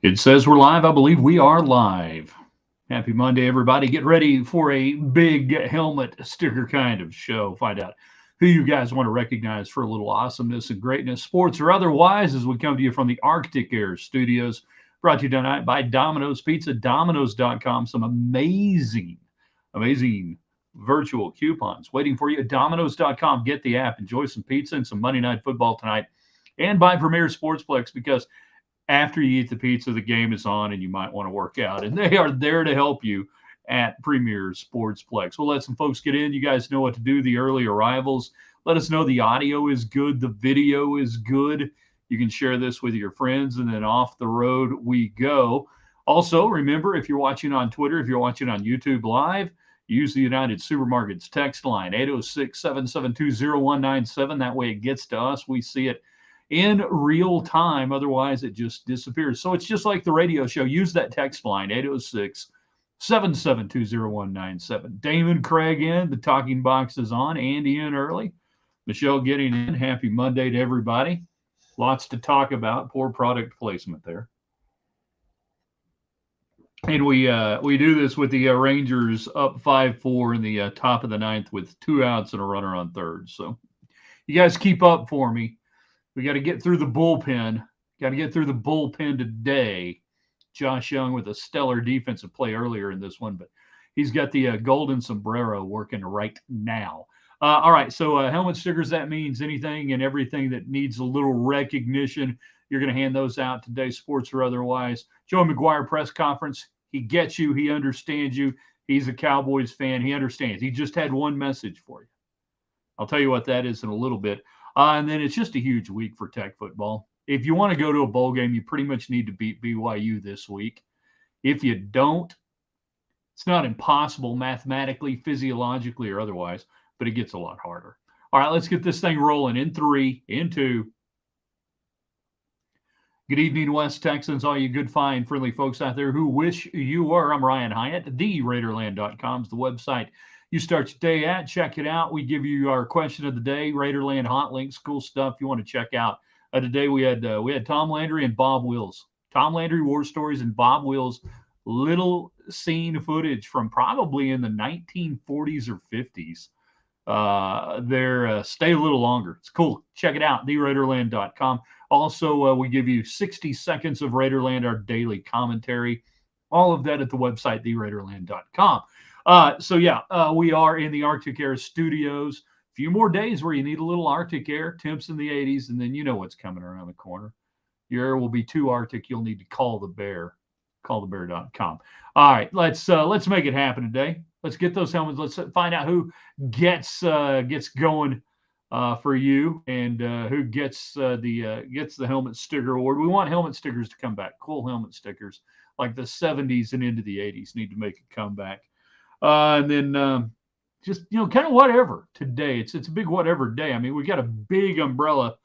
It says we're live. I believe we are live. Happy Monday, everybody. Get ready for a big helmet sticker kind of show. Find out who you guys want to recognize for a little awesomeness and greatness, sports or otherwise, as we come to you from the Arctic Air Studios. Brought to you tonight by Domino's Pizza, Domino's.com. Some amazing virtual coupons waiting for you at Domino's.com. Get the app, enjoy some pizza and some Monday Night Football tonight. And by Premier Sportsplex, because after you eat the pizza, the game is on and you might want to work out. And they are there to help you at Premier Sportsplex. We'll let some folks get in. You guys know what to do. The early arrivals. Let us know the audio is good. The video is good. You can share this with your friends, and then off the road we go. Also, remember, if you're watching on Twitter, if you're watching on YouTube Live, use the United Supermarkets text line, 806-772-0197. That way it gets to us. We see it in real time. Otherwise, it just disappears. So it's just like the radio show. Use that text line, 806-772-0197. Damon Craig in. The talking box is on. Andy in early. Michelle getting in. Happy Monday to everybody. Lots to talk about. Poor product placement there. And we do this with the Rangers up 5-4 in the top of the ninth with 2 outs and a runner on third. So you guys keep up for me. We got to get through the bullpen. Got to get through the bullpen today. Josh Young with a stellar defensive play earlier in this one, but he's got the golden sombrero working right now. All right, so helmet stickers, that means anything and everything that needs a little recognition. You're going to hand those out today, sports or otherwise. Joe McGuire press conference. He gets you. He understands you. He's a Cowboys fan. He understands. He just had one message for you. I'll tell you what that is in a little bit. And then it's just a huge week for Tech football. If you want to go to a bowl game, you pretty much need to beat BYU this week. If you don't, it's not impossible mathematically, physiologically, or otherwise, but it gets a lot harder. All right, let's get this thing rolling in 3, in 2. Good evening, West Texans, all you good, fine, friendly folks out there who wish you were. I'm Ryan Hyatt. TheRaiderland.com is the website you start your day at. Check it out. We give you our question of the day, Raiderland hot links, cool stuff you want to check out. Today we had Tom Landry and Bob Wills. Tom Landry war stories and Bob Wills little seen footage from probably in the 1940s or 50s. Stay a little longer. It's cool. Check it out, TheRaiderland.com. Also, we give you 60 seconds of Raiderland, our daily commentary. All of that at the website, TheRaiderland.com. We are in the Arctic Air Studios. A few more days where you need a little Arctic air, temps in the 80s, and then you know what's coming around the corner. Your air will be too Arctic. You'll need to call the bear. Callthebear.com. All right, let's make it happen today. Let's get those helmets. Let's find out who gets going for you and who gets the helmet sticker award. We want helmet stickers to come back. Cool helmet stickers like the 70s and into the 80s need to make a comeback. And then just, kind of whatever today. It's a big whatever day. I mean, we got a big umbrella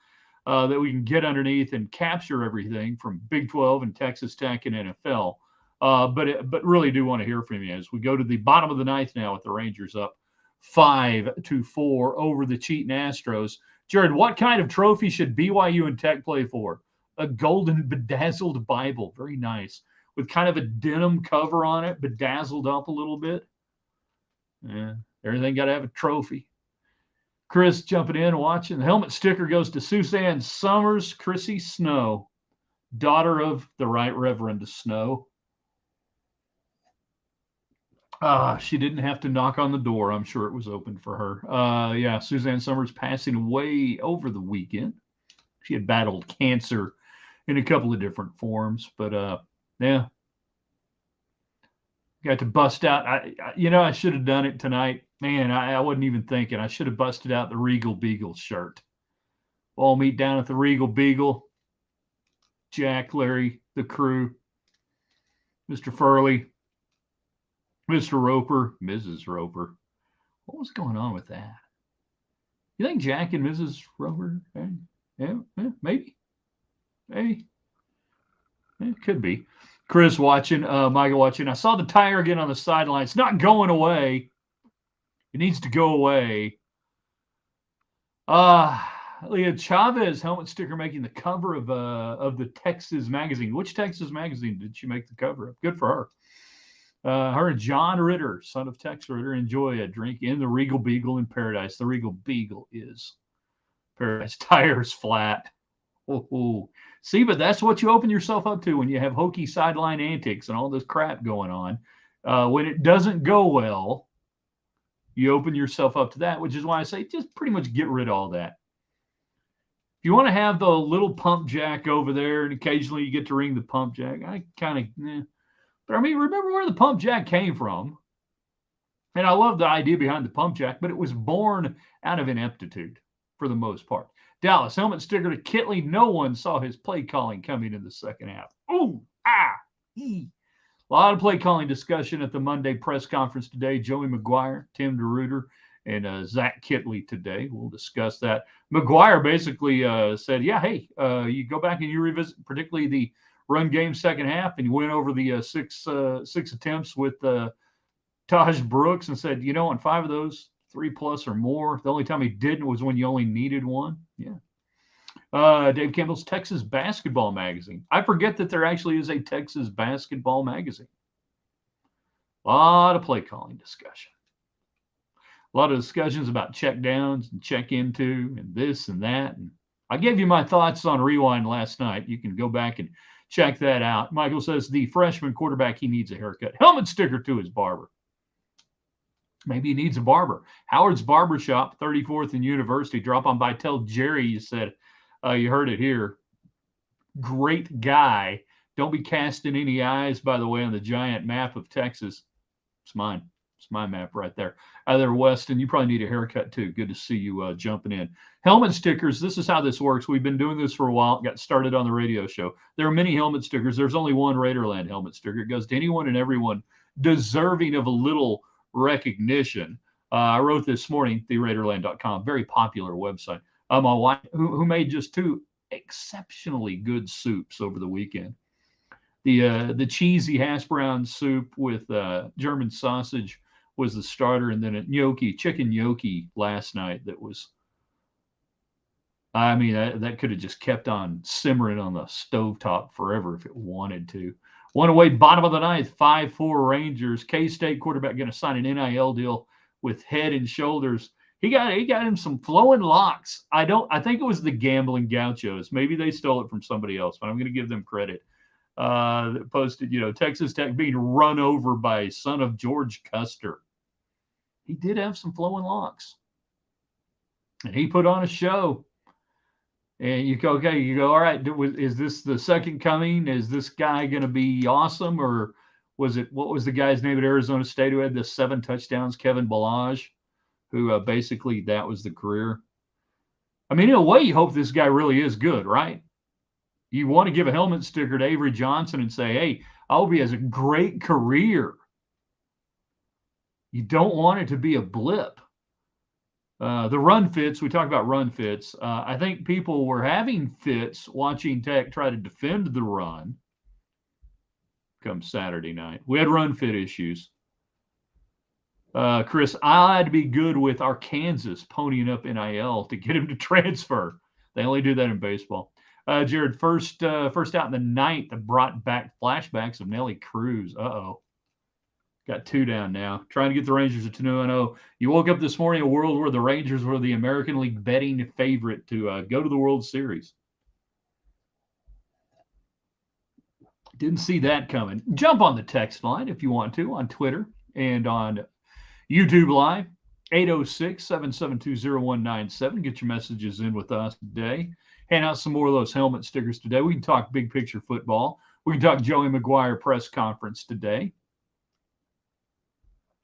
that we can get underneath and capture everything from Big 12 and Texas Tech and NFL. But really do want to hear from you as we go to the bottom of the ninth now with the Rangers up 5-4 over the cheating Astros. Jared, what kind of trophy should BYU and Tech play for? A golden bedazzled Bible. Very nice. With kind of a denim cover on it, bedazzled up a little bit. Yeah, everything got to have a trophy. Chris jumping in, watching. The helmet sticker goes to Suzanne Summers, Chrissy Snow, daughter of the Right Reverend Snow. She didn't have to knock on the door. I'm sure it was open for her. Suzanne Summers passing away over the weekend. She had battled cancer in a couple of different forms, but got to bust out. I should have done it tonight. Man, I wasn't even thinking. I should have busted out the Regal Beagle shirt. All meet down at the Regal Beagle. Jack, Larry, the crew, Mr. Furley, Mr. Roper, Mrs. Roper. What was going on with that? You think Jack and Mrs. Roper? Maybe. It could be. Chris watching, Michael watching. I saw the tire again on the sideline. It's not going away. It needs to go away. Leah Chavez helmet sticker making the cover of the Texas magazine. Which Texas magazine did she make the cover of? Good for her. Her and John Ritter, son of Tex Ritter, enjoy a drink in the Regal Beagle in paradise. The Regal Beagle is paradise. Tires flat. Oh. See, but that's what you open yourself up to when you have hokey sideline antics and all this crap going on. When it doesn't go well, you open yourself up to that, which is why I say just pretty much get rid of all that. If you want to have the little pump jack over there, and occasionally you get to ring the pump jack, I kind of, But I mean, remember where the pump jack came from. And I love the idea behind the pump jack, but it was born out of ineptitude for the most part. Dallas, helmet sticker to Kitley. No one saw his play calling coming in the second half. Ooh, A lot of play calling discussion at the Monday press conference today. Joey McGuire, Tim DeRuyter, and Zach Kitley today. We'll discuss that. McGuire basically said, yeah, hey, you go back and you revisit particularly the run game second half, and you went over the six attempts with Taj Brooks and said, on 5 of those, 3+ or more. The only time he didn't was when you only needed one. Yeah. Dave Campbell's Texas Basketball Magazine. I forget that there actually is a Texas Basketball Magazine. A lot of play calling discussion. A lot of discussions about check downs and check into and this and that. And I gave you my thoughts on Rewind last night. You can go back and check that out. Michael says the freshman quarterback, he needs a haircut. Helmet sticker to his barber. Maybe he needs a barber. Howard's Barbershop, 34th and University. Drop on by. Tell Jerry you said you heard it here. Great guy. Don't be casting any eyes, by the way, on the giant map of Texas. It's mine. It's my map right there. Either Weston, you probably need a haircut too. Good to see you jumping in. Helmet stickers. This is how this works. We've been doing this for a while. It got started on the radio show. There are many helmet stickers. There's only one Raiderland helmet sticker. It goes to anyone and everyone deserving of a little recognition. I wrote this morning, theraiderland.com, very popular website. My wife, who made just 2 exceptionally good soups over the weekend. The cheesy hash brown soup with German sausage was the starter, and then a chicken gnocchi last night that was, that could have just kept on simmering on the stovetop forever if it wanted to. One away, bottom of the ninth, 5-4 Rangers. K-State quarterback going to sign an NIL deal with Head and Shoulders. He got him some flowing locks. I think it was the Gambling Gauchos. Maybe they stole it from somebody else, but I'm going to give them credit. That posted, Texas Tech being run over by son of George Custer. He did have some flowing locks. And he put on a show. And you go, all right, is this the second coming? Is this guy going to be awesome? Or what was the guy's name at Arizona State who had the 7 touchdowns? Kevin Balaj, who basically that was the career. I mean, in a way, you hope this guy really is good, right? You want to give a helmet sticker to Avery Johnson and say, hey, I hope he has a great career. You don't want it to be a blip. The run fits, we talk about run fits. I think people were having fits watching Tech try to defend the run come Saturday night. We had run fit issues. Chris, I'd be good with Arkansas ponying up NIL to get him to transfer. They only do that in baseball. Jared, first out in the 9th, brought back flashbacks of Nelly Cruz. Uh-oh. Got 2 down now. Trying to get the Rangers to 2-0. You woke up this morning in a world where the Rangers were the American League betting favorite to go to the World Series. Didn't see that coming. Jump on the text line if you want to on Twitter and on YouTube Live, 806-772-0197. Get your messages in with us today. Hand out some more of those helmet stickers today. We can talk big picture football. We can talk Joey McGuire press conference today,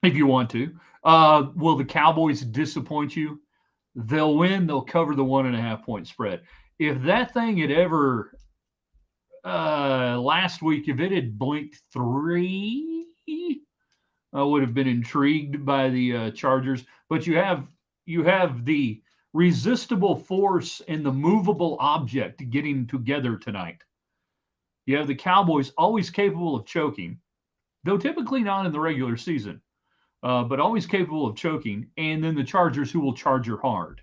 if you want to. Will the Cowboys disappoint you? They'll win. They'll cover the 1.5-point spread. If that thing had ever last week, if it had blinked 3, I would have been intrigued by the Chargers. But you have the resistible force and the movable object getting together tonight. You have the Cowboys always capable of choking, though typically not in the regular season, but always capable of choking, and then the Chargers who will charge her hard.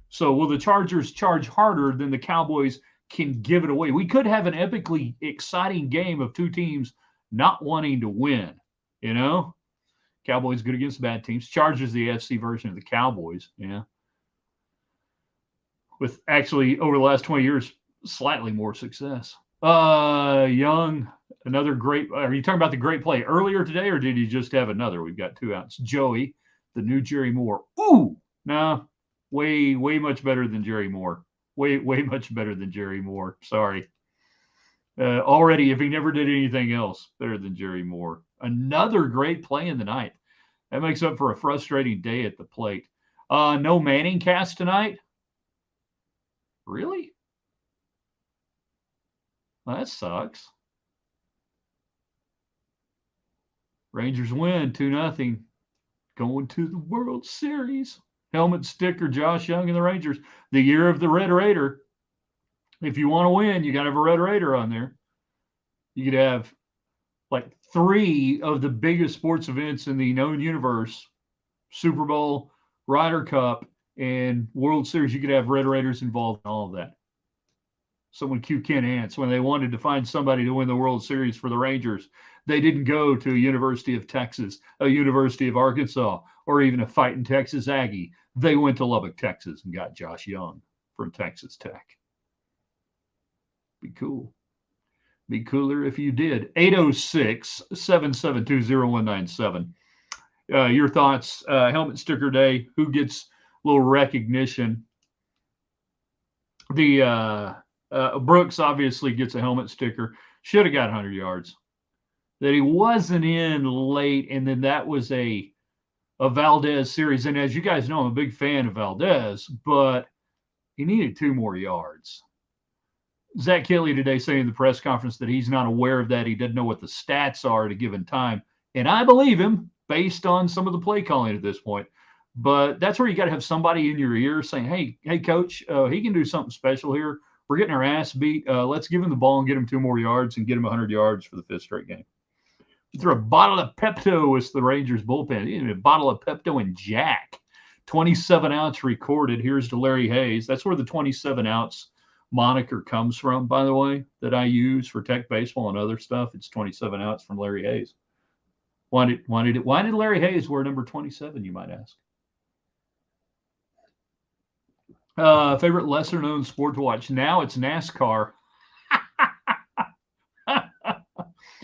So will the Chargers charge harder than the Cowboys can give it away? We could have an epically exciting game of two teams not wanting to win. You know, Cowboys good against bad teams. Chargers the AFC version of the Cowboys. Yeah, with actually over the last 20 years slightly more success. Young, another great. Are you talking about the great play earlier today, or did he just have another? We've got 2 outs. Joey, the new Jerry Moore. Ooh, no, way much better than Jerry Moore. Way much better than Jerry Moore. Sorry. Already, if he never did anything else, better than Jerry Moore. Another great play in the night. That makes up for a frustrating day at the plate. No Manning cast tonight. Really? Well, that sucks. Rangers win 2-0. Going to the World Series. Helmet sticker, Josh Young and the Rangers. The year of the Red Raider. If you want to win, you got to have a Red Raider on there. You could have like 3 of the biggest sports events in the known universe: Super Bowl, Ryder Cup, and World Series. You could have Red Raiders involved in all of that. Someone cue Ken Ants when they wanted to find somebody to win the World Series for the Rangers. They didn't go to a University of Texas, a University of Arkansas, or even a fighting Texas Aggie. They went to Lubbock, Texas, and got Josh Young from Texas Tech. Be cool. Be cooler if you did. 806-772-0197. Your thoughts, helmet sticker day, who gets a little recognition? The Brooks obviously gets a helmet sticker. Should have got 100 yards. That he wasn't in late, and then that was a Valdez series. And as you guys know, I'm a big fan of Valdez, but he needed 2 more yards. Zach Kelly today saying in the press conference that he's not aware of that. He doesn't know what the stats are at a given time. And I believe him based on some of the play calling at this point. But that's where you got to have somebody in your ear saying, hey, coach, he can do something special here. We're getting our ass beat. Let's give him the ball and get him 2 more yards and get him 100 yards for the 5th straight game. You throw a bottle of Pepto with the Rangers bullpen. A bottle of Pepto and Jack. 27 outs recorded. Here's to Larry Hayes. That's where the 27 outs moniker comes from, by the way, that I use for Tech Baseball and other stuff. It's 27 outs from Larry Hayes. Why did Larry Hayes wear number 27, you might ask? Favorite lesser known sport to watch? Now it's NASCAR.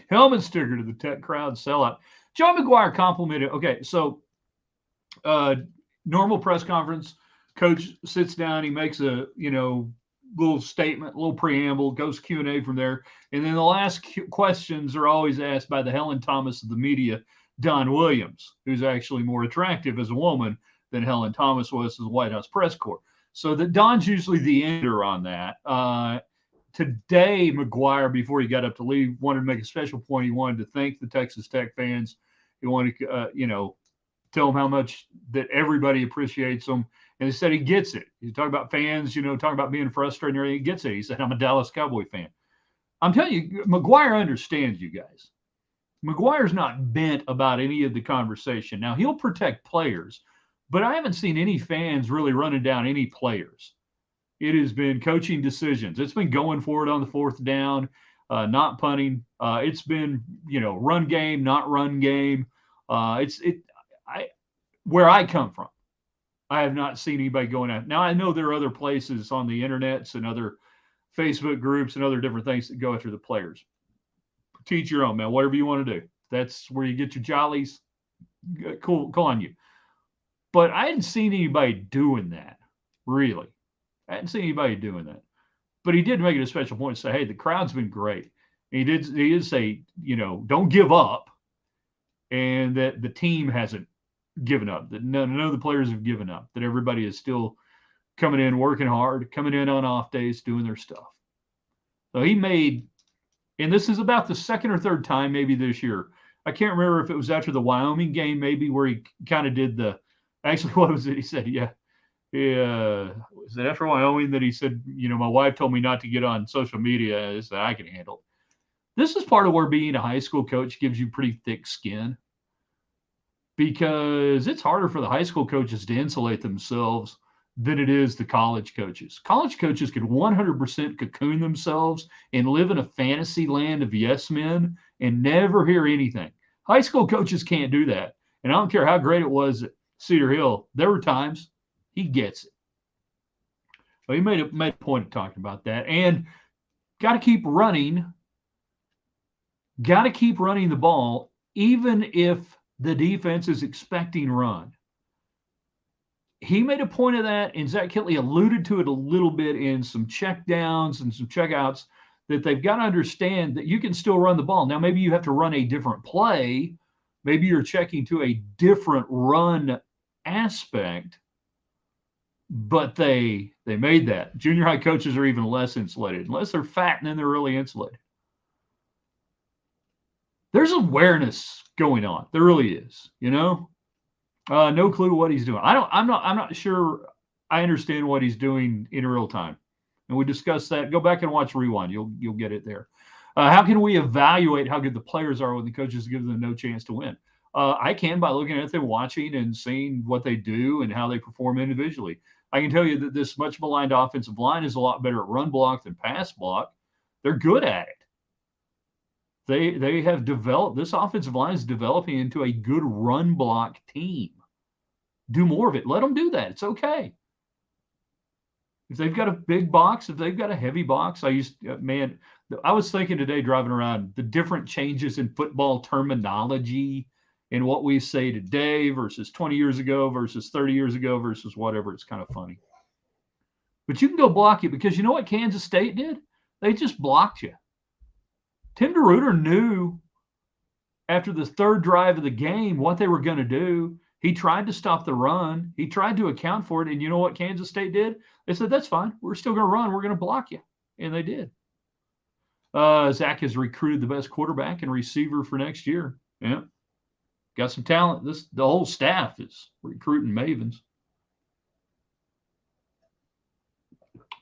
Helmet sticker to the Tech crowd sellout. John McGuire complimented. Okay, so normal press conference, coach sits down, he makes a little statement, a little preamble, goes Q&A from there, and then the last questions are always asked by the Helen Thomas of the media, Don Williams, who's actually more attractive as a woman than Helen Thomas was as a White House press corps. So that Don's usually the ender on that. Today, McGuire, before he got up to leave, wanted to make a special point. He wanted to thank the Texas Tech fans. He wanted to, tell them how much that everybody appreciates them. And he said he gets it. He's talking about fans, talking about being frustrated and everything. He gets it. He said, I'm a Dallas Cowboy fan. I'm telling you, McGuire understands you guys. McGuire's not bent about any of the conversation. Now, he'll protect players, but I haven't seen any fans really running down any players. It has been coaching decisions. It's been going for it on the 4th down, not punting. It's been, run game, not run game. Where I come from, I have not seen anybody going out. Now, I know there are other places on the internets and other Facebook groups and other different things that go after the players. Teach your own, man. Whatever you want to do. That's where you get your jollies. Cool on you. But I hadn't seen anybody doing that, really. I hadn't seen anybody doing that. But he did make it a special point to say, hey, the crowd's been great. And he did say, don't give up. And that the team hasn't given up, that none of the players have given up, that everybody is still coming in, working hard, coming in on off days, doing their stuff. So he made, and this is about the 2nd or 3rd time maybe this year. I can't remember if it was after the Wyoming game, maybe, where he kind of did actually, what was it? He said, yeah. Was it after Wyoming that he said, my wife told me not to get on social media. That I can handle. This is part of where being a high school coach gives you pretty thick skin, because it's harder for the high school coaches to insulate themselves than it is the college coaches. College coaches can 100% cocoon themselves and live in a fantasy land of yes men and never hear anything. High school coaches can't do that. And I don't care how great it was at Cedar Hill, there were times he gets it. But he made a point of talking about that. And got to keep running. Got to keep running the ball, even if the defense is expecting run. He made a point of that, and Zach Kittley alluded to it a little bit in some checkdowns and some checkouts, that they've got to understand that you can still run the ball. Now, maybe you have to run a different play. Maybe you're checking to a different run aspect, but they made that. Junior high coaches are even less insulated. Unless they're fat, and then they're really insulated. There's awareness going on. There really is, you know? No clue what he's doing. I'm not sure I understand what he's doing in real time. And we discussed that. Go back and watch Rewind. You'll get it there. How can we evaluate how good the players are when the coaches give them no chance to win? I can by looking at them, watching and seeing what they do and how they perform individually. I can tell you that this much maligned offensive line is a lot better at run block than pass block. They're good at it. They have developed, this offensive line is developing into a good run block team. Do more of it. Let them do that. It's okay. If they've got a big box, if they've got a heavy box, I was thinking today driving around the different changes in football terminology and what we say today versus 20 years ago versus 30 years ago versus whatever. It's kind of funny. But you can go block it, because you know what Kansas State did? They just blocked you. Tim DeRuyter knew after the third drive of the game what they were going to do. He tried to stop the run. He tried to account for it. And you know what Kansas State did? They said, that's fine. We're still going to run. We're going to block you. And they did. Zach has recruited the best quarterback and receiver for next year. Yeah. Got some talent. The whole staff is recruiting mavens.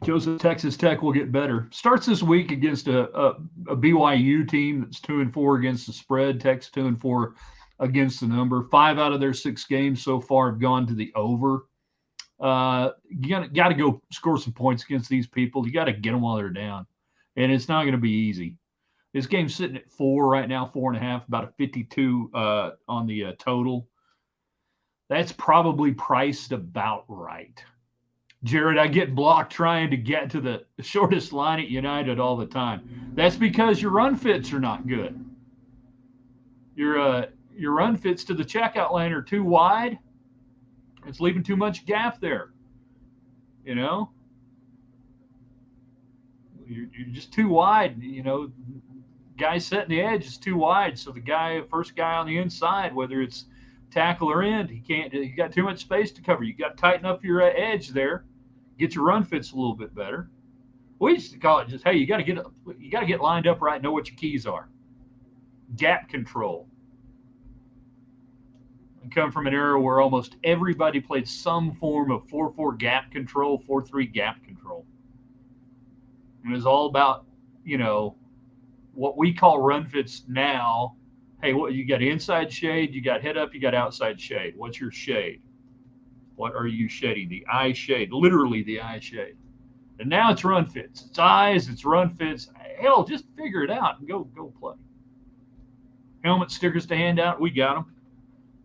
Joseph, Texas Tech will get better. Starts this week against a BYU team that's 2-4 against the spread. Tech's 2-4 against the number. 5 out of their 6 games so far have gone to the over. You got to go score some points against these people. You got to get them while they're down, and it's not going to be easy. This game's sitting at 4 right now, 4.5, about a 52 on the total. That's probably priced about right. Jared, I get blocked trying to get to the shortest line at United all the time. That's because your run fits are not good. Your run fits to the checkout lane are too wide. It's leaving too much gap there. You know? You're just too wide. You know, guy setting the edge is too wide. So the first guy on the inside, whether it's tackle or end, he got too much space to cover. You got to tighten up your edge there. Get your run fits a little bit better. We used to call it just, hey, you got to get lined up right, know what your keys are. Gap control. I come from an era where almost everybody played some form of 4-4 gap control, 4-3 gap control. And it was all about, you know, what we call run fits now. Hey, what you got? Inside shade, you got head up, you got outside shade. What's your shade? What are you shading? The eye shade, literally the eye shade. And now it's run fits. It's eyes, it's run fits. Hell, just figure it out and go play. Helmet stickers to hand out. We got them.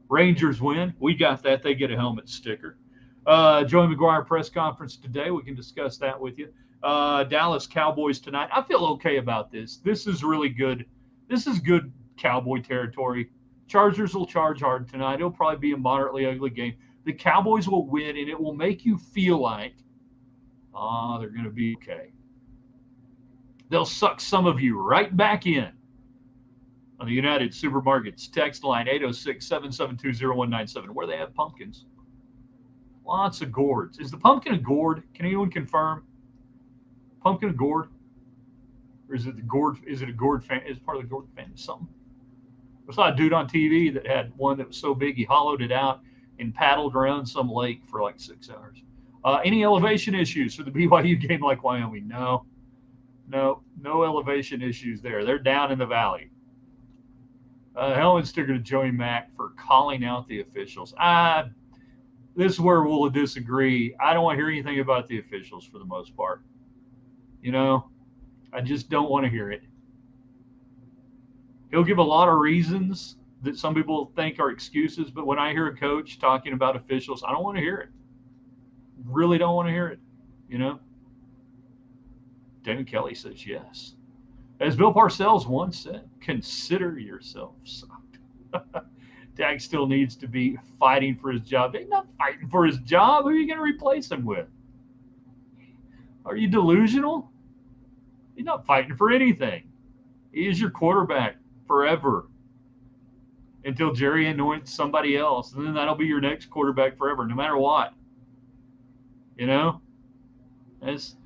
Rangers win. We got that. They get a helmet sticker. Joey McGuire press conference today. We can discuss that with you. Dallas Cowboys tonight. I feel okay about this. This is really good. This is good Cowboy territory. Chargers will charge hard tonight. It'll probably be a moderately ugly game. The Cowboys will win, and it will make you feel like, they're going to be okay. They'll suck some of you right back in. On the United Supermarkets text line 806-772-0197, where they have pumpkins. Lots of gourds. Is the pumpkin a gourd? Can anyone confirm? Pumpkin a gourd? Or is it the gourd? Is it a gourd fan? Is part of the gourd family something? I saw a dude on TV that had one that was so big he hollowed it out and paddled around some lake for like 6 hours. Any elevation issues for the BYU game like Wyoming? No elevation issues there. They're down in the valley. Helmet sticker to Joey Mack for calling out the officials. this is where we'll disagree. I don't want to hear anything about the officials for the most part. You know, I just don't want to hear it. He'll give a lot of reasons that some people think are excuses, but when I hear a coach talking about officials, I don't want to hear it. Really don't want to hear it. You know, David Kelly says yes. As Bill Parcells once said, consider yourself sucked. Dak still needs to be fighting for his job. He's not fighting for his job. Who are you going to replace him with? Are you delusional? He's not fighting for anything. He is your quarterback forever until Jerry anoints somebody else. And then that'll be your next quarterback forever, no matter what. You know? That's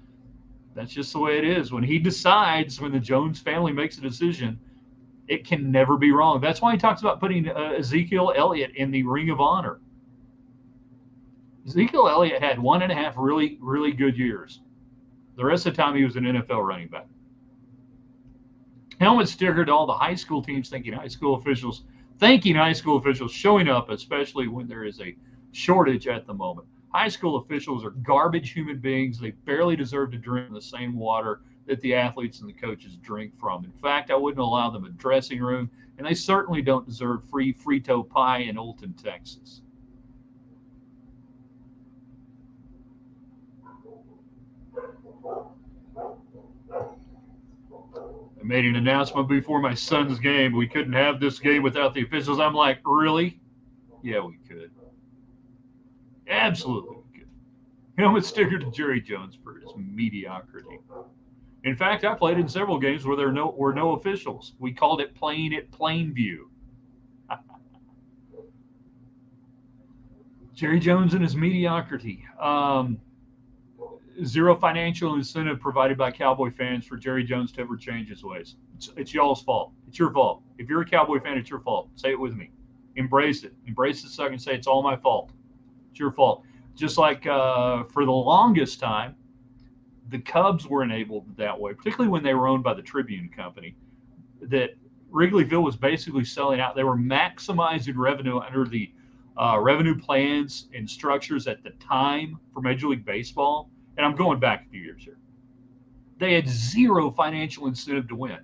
just the way it is. When he decides, when the Jones family makes a decision, it can never be wrong. That's why he talks about putting Ezekiel Elliott in the Ring of Honor. Ezekiel Elliott had 1.5 really, really good years. The rest of the time, he was an NFL running back. Helmet sticker to all the high school teams thanking high school officials showing up, especially when there is a shortage at the moment. High school officials are garbage human beings. They barely deserve to drink the same water that the athletes and the coaches drink from. In fact, I wouldn't allow them a dressing room, and they certainly don't deserve free Frito pie in Olton, Texas. I made an announcement before my son's game. We couldn't have this game without the officials. I'm like, really? Yeah, we could. Absolutely, we could. Helmet sticker to Jerry Jones for his mediocrity. In fact, I played in several games where there were no officials. We called it playing at Plainview. Jerry Jones and his mediocrity. Zero financial incentive provided by Cowboy fans for Jerry Jones to ever change his ways. It's y'all's fault. It's your fault. If you're a Cowboy fan, it's your fault. Say it with me. Embrace it. Embrace the suck and say it's all my fault. It's your fault. Just like for the longest time, the Cubs were enabled that way, particularly when they were owned by the Tribune Company, that Wrigleyville was basically selling out. They were maximizing revenue under the revenue plans and structures at the time for Major League Baseball. And I'm going back a few years here. They had zero financial incentive to win.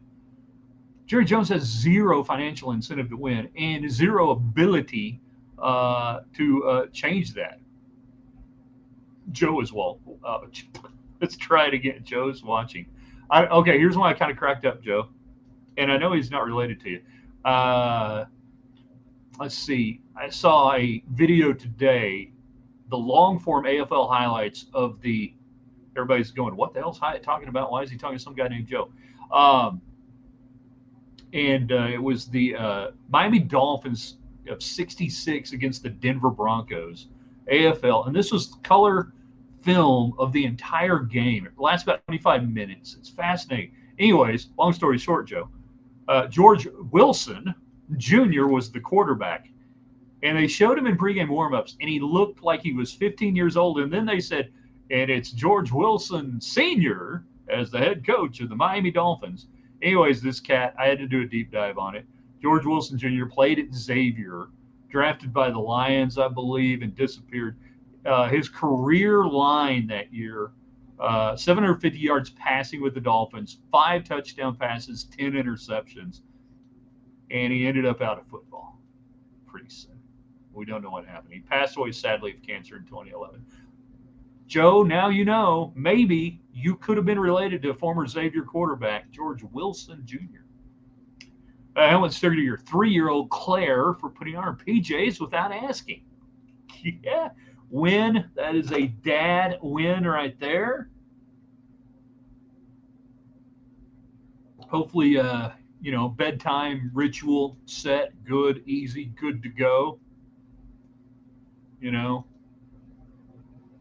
Jerry Jones has zero financial incentive to win and zero ability to change that. Joe as well. Let's try it again. Joe's watching. Okay, here's why I kind of cracked up, Joe. And I know he's not related to you. Let's see. I saw a video today, the long form AFL highlights of the. Everybody's going, what the hell's Hyatt talking about? Why is he talking to some guy named Joe? And it was the Miami Dolphins of '66 against the Denver Broncos, AFL. And this was color film of the entire game. It lasts about 25 minutes. It's fascinating. Anyways, long story short, Joe, George Wilson Jr. was the quarterback. And they showed him in pregame warmups, and he looked like he was 15 years old. And then they said, and it's George Wilson Sr. as the head coach of the Miami Dolphins. Anyways, this cat, I had to do a deep dive on it. George Wilson Jr. played at Xavier, drafted by the Lions, I believe, and disappeared. His career line that year, 750 yards passing with the Dolphins, 5 touchdown passes, 10 interceptions, and he ended up out of football. Pretty sad. We don't know what happened. He passed away, sadly, of cancer in 2011. Joe, now you know, maybe you could have been related to a former Xavier quarterback, George Wilson Jr. Helmet sticker to your 3-year-old Claire for putting on her PJs without asking. Yeah, win. That is a dad win right there. Hopefully, bedtime ritual set, good, easy, good to go.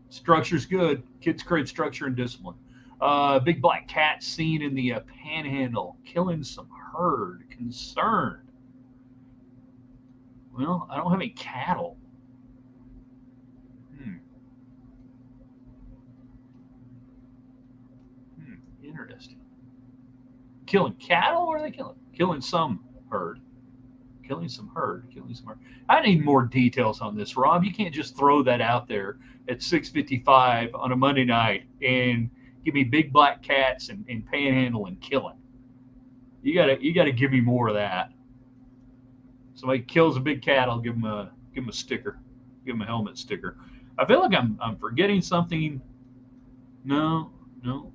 Structure's good. Kids crave structure and discipline. Big black cat seen in the panhandle, killing some herd. Concerned. Well, I don't have any cattle. Interesting. Killing cattle, or are they killing some herd? Killing some herd. I need more details on this, Rob. You can't just throw that out there at 6:55 on a Monday night and give me big black cats and panhandle and killing. You gotta give me more of that. Somebody kills a big cat, I'll give him a sticker, give him a helmet sticker. I feel like I'm forgetting something. No, no,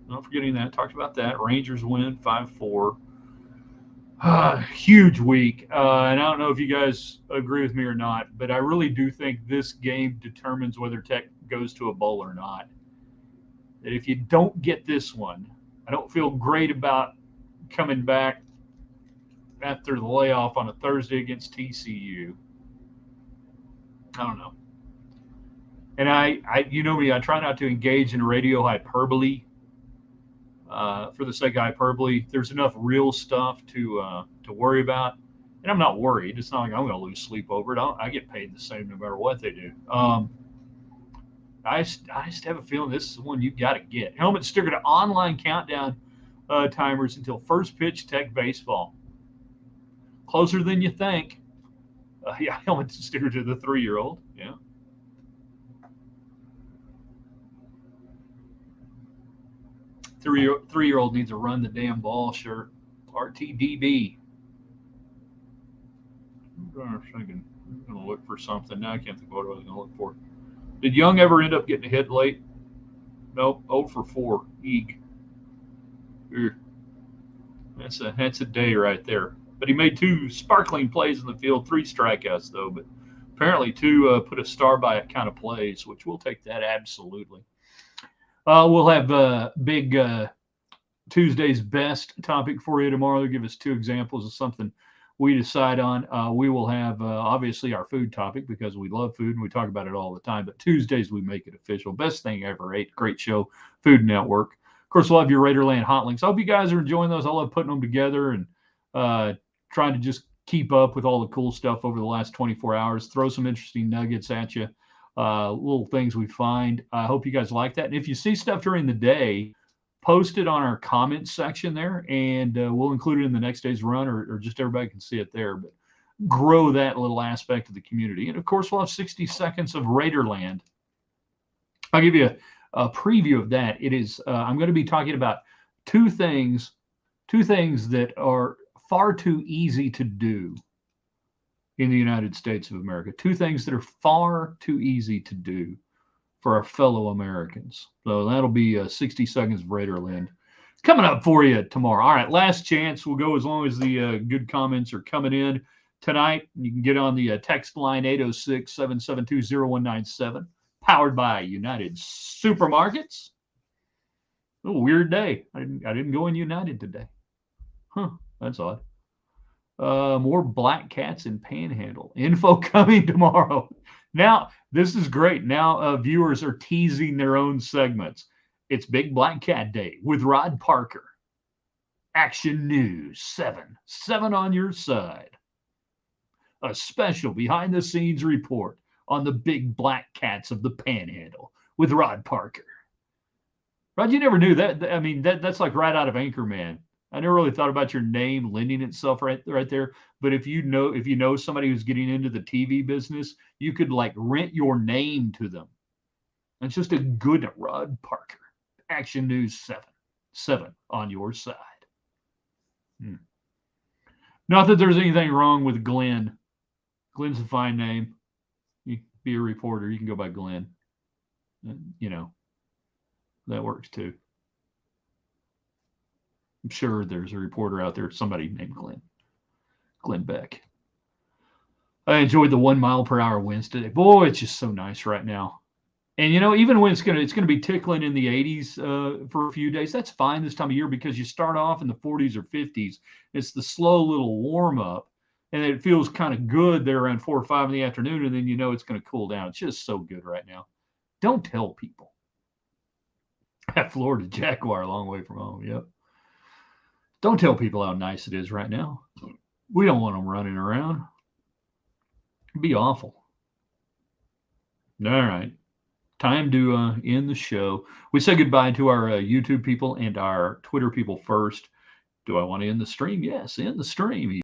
not forgetting that. Talked about that. Rangers win 5-4. Huge week. And I don't know if you guys agree with me or not, but I really do think this game determines whether Tech goes to a bowl or not. That if you don't get this one, I don't feel great about coming back after the layoff on a Thursday against TCU. I don't know. And you know me, I try not to engage in radio hyperbole. For the sake of hyperbole, there's enough real stuff to worry about, and I'm not worried. It's not like I'm going to lose sleep over it. I get paid the same no matter what they do. I just have a feeling this is the one you've got to get. Helmet sticker to online countdown timers until first pitch Tech baseball. Closer than you think. Yeah, helmet sticker to the 3-year-old. Yeah. Three-year-old needs to run the damn ball shirt. RTDB. I'm going to look for something. Now I can't think of what I was going to look for. Did Young ever end up getting a hit late? Nope. 0 for 4. Eeg. That's a day right there. But he made 2 sparkling plays in the field, 3 strikeouts, though. But apparently 2 put a star by it kind of plays, which we'll take that absolutely. We'll have big Tuesday's best topic for you tomorrow. They'll give us 2 examples of something we decide on. We will have, obviously, our food topic because we love food and we talk about it all the time. But Tuesdays, we make it official. Best thing ever ate. Great show, Food Network. Of course, we'll have your Raiderland hot links. I hope you guys are enjoying those. I love putting them together and trying to just keep up with all the cool stuff over the last 24 hours. Throw some interesting nuggets at you. Little things we find. I hope you guys like that. And if you see stuff during the day, post it on our comments section there, and we'll include it in the next day's run, or just everybody can see it there. But grow that little aspect of the community. And, of course, we'll have 60 seconds of Raiderland. I'll give you a preview of that. It is I'm going to be talking about two things that are far too easy to do in the United States of America. 2 things that are far too easy to do for our fellow Americans. So that'll be 60 seconds of Raiderland coming up for you tomorrow. All right, last chance. We'll go as long as the good comments are coming in tonight. You can get on the text line 806-772-0197, powered by United Supermarkets. Oh, weird day. I didn't go in United today. Huh, that's odd. More black cats in Panhandle. Info coming tomorrow. Now, this is great. Now viewers are teasing their own segments. It's Big Black Cat Day with Rod Parker. Action News 7 on your side. A special behind-the-scenes report on the big black cats of the Panhandle with Rod Parker. Rod, you never knew that. I mean, that's like right out of Anchorman. I never really thought about your name lending itself right there. But if you know somebody who's getting into the TV business, you could like rent your name to them. It's just a good Rod Parker. Action News 7 on your side. Not that there's anything wrong with Glenn. Glenn's a fine name. You can be a reporter. You can go by Glenn. You know, that works too. I'm sure there's a reporter out there, somebody named Glenn Beck. I enjoyed the 1 mile per hour winds today. Boy, it's just so nice right now. And, you know, even when it's going to be tickling in the 80s for a few days, that's fine this time of year because you start off in the 40s or 50s. It's the slow little warm up, and it feels kind of good there around 4 or 5 in the afternoon, and then you know it's going to cool down. It's just so good right now. Don't tell people. That Florida Jaguar a long way from home, yep. Don't tell people how nice it is right now. We don't want them running around. It'd be awful. All right. Time to end the show. We say goodbye to our YouTube people and our Twitter people first. Do I want to end the stream? Yes, end the stream.